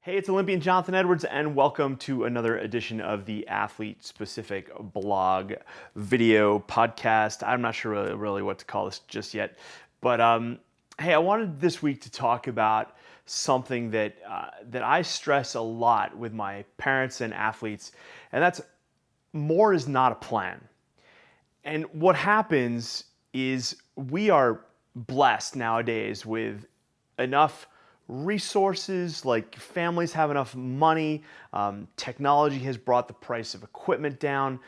Hey, it's Olympian Jonathan Edwards, and welcome to another edition of the athlete-specific blog, video, podcast. I'm not sure really what to call this just yet, but hey, I wanted this week to talk about something that I stress a lot with my parents and athletes, and that's more is not a plan. And what happens is we are blessed nowadays with enough resources, like families have enough money, technology has brought the price of equipment down,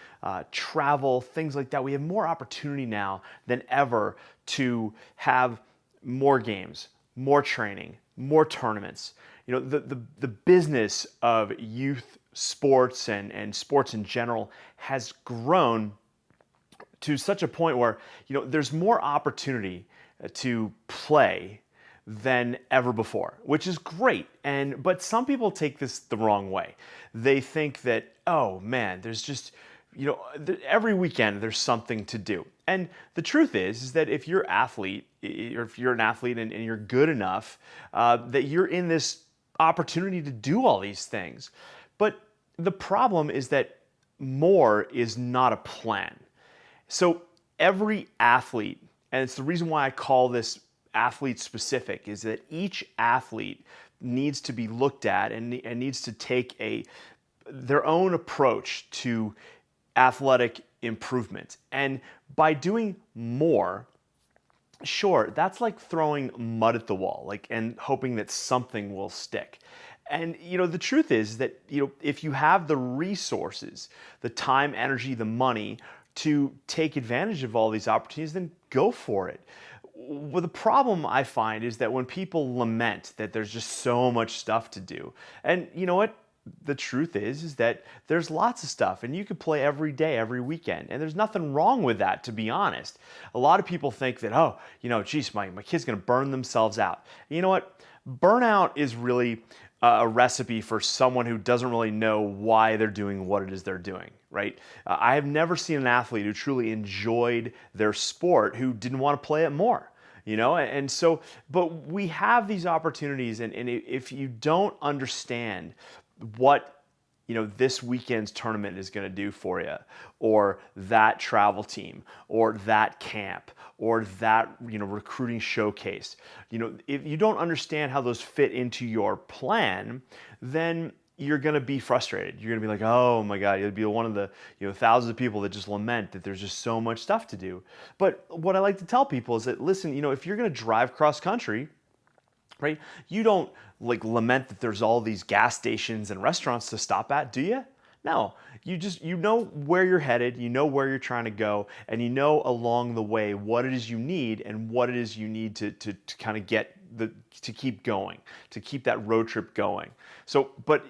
travel, things like that. We have more opportunity now than ever to have more games, more training, more tournaments. You know, the business of youth sports and sports in general has grown to such a point where, there's more opportunity to play than ever before, which is great. But some people take this the wrong way. They think that, oh man, there's just, every weekend there's something to do. And the truth is that if you're an athlete and you're good enough, that you're in this opportunity to do all these things. But the problem is that more is not a plan. So every athlete, and it's the reason why I call this athlete specific, is that each athlete needs to be looked at and needs to take their own approach to athletic improvement. And by doing more, sure, that's like throwing mud at the wall, and hoping that something will stick. And the truth is that if you have the resources, the time, energy, the money to take advantage of all these opportunities, then go for it. Well, the problem I find is that when people lament that there's just so much stuff to do, and you know what? The truth is that there's lots of stuff, and you could play every day, every weekend, and there's nothing wrong with that, to be honest. A lot of people think that, oh, geez, my kid's gonna burn themselves out. You know what? Burnout is really a recipe for someone who doesn't really know why they're doing what it is they're doing, right? I have never seen an athlete who truly enjoyed their sport who didn't want to play it more. And so, but we have these opportunities, and if you don't understand what this weekend's tournament is going to do for you, or that travel team, or that camp, or that recruiting showcase, if you don't understand how those fit into your plan, then you're going to be frustrated. You're going to be like, oh my God, you'll be one of the thousands of people that just lament that there's just so much stuff to do. But what I like to tell people is that, listen, if you're going to drive cross country, right, you don't lament that there's all these gas stations and restaurants to stop at, do you? No, you know where you're headed, you know where you're trying to go, and you know along the way what it is you need and what it is you need to kind of to keep going, to keep that road trip going. So, but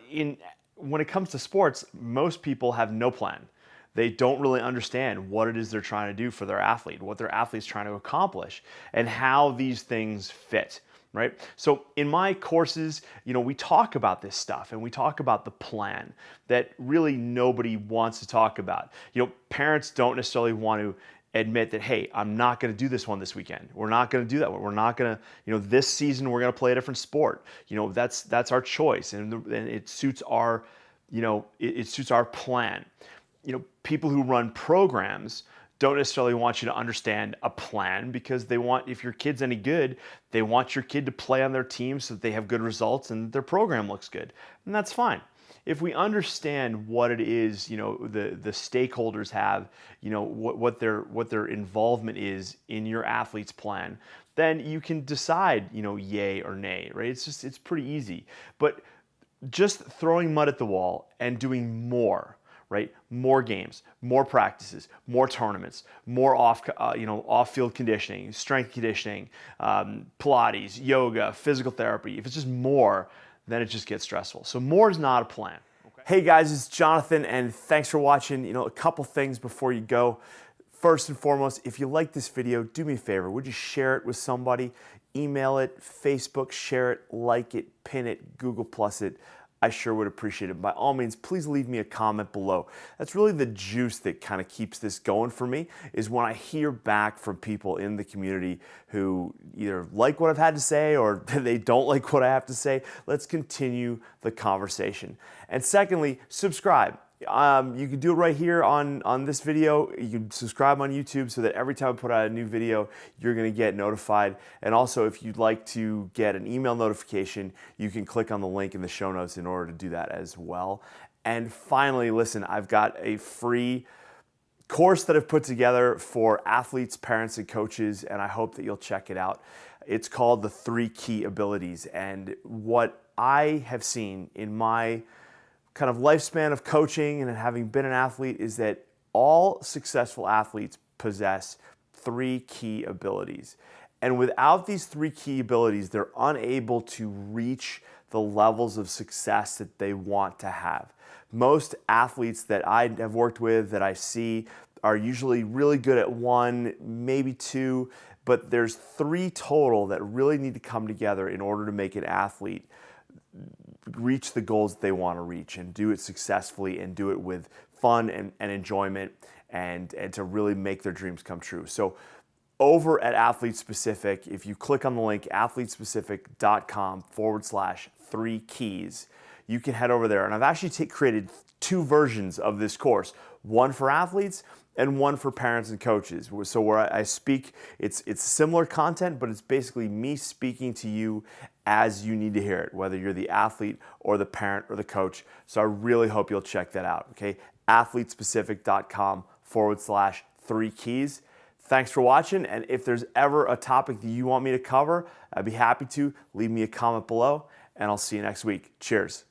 when it comes to sports, most people have no plan. They don't really understand what it is they're trying to do for their athlete, what their athlete's trying to accomplish, and how these things fit. Right? So in my courses, we talk about this stuff, and we talk about the plan that really nobody wants to talk about. Parents don't necessarily want to admit that, hey, I'm not going to do this one this weekend. We're not going to do that one. We're not going to, this season we're going to play a different sport. That's our choice, and it suits our, it suits our plan. People who run programs don't necessarily want you to understand a plan, because they want, if your kid's any good, they want your kid to play on their team so that they have good results and their program looks good. And that's fine. If we understand what it is, the stakeholders have, what their involvement is in your athlete's plan, then you can decide, yay or nay, right? It's pretty easy. But just throwing mud at the wall and doing more, right? More games, more practices, more tournaments, more off-field conditioning, strength conditioning, Pilates, yoga, physical therapy. If it's just more, then it just gets stressful. So more is not a plan. Okay. Hey guys, it's Jonathan, and thanks for watching. A couple things before you go. First and foremost, if you like this video, do me a favor. Would you share it with somebody? Email it, Facebook, share it, like it, pin it, Google Plus it. I sure would appreciate it. By all means, please leave me a comment below. That's really the juice that kind of keeps this going for me, is when I hear back from people in the community who either like what I've had to say or they don't like what I have to say. Let's continue the conversation. And secondly, subscribe. You can do it right here on this video. You can subscribe on YouTube so that every time I put out a new video, you're going to get notified. And also, if you'd like to get an email notification, you can click on the link in the show notes in order to do that as well. And finally, listen, I've got a free course that I've put together for athletes, parents, and coaches, and I hope that you'll check it out. It's called The 3 Key Abilities. And what I have seen in my kind of lifespan of coaching and having been an athlete is that all successful athletes possess 3 key abilities. And without these 3 key abilities, they're unable to reach the levels of success that they want to have. Most athletes that I have worked with, that I see, are usually really good at 1, maybe 2, but there's 3 total that really need to come together in order to make an athlete reach the goals that they want to reach and do it successfully and do it with fun and enjoyment and to really make their dreams come true. So over at Athlete Specific, if you click on the link athletespecific.com/3 keys, you can head over there. And I've actually created 2 versions of this course, one for athletes and one for parents and coaches. So where I speak, it's similar content, but it's basically me speaking to you as you need to hear it, whether you're the athlete or the parent or the coach. So I really hope you'll check that out, okay? athletespecific.com/3 keys. Thanks for watching, and if there's ever a topic that you want me to cover, I'd be happy to. Leave me a comment below, and I'll see you next week. Cheers.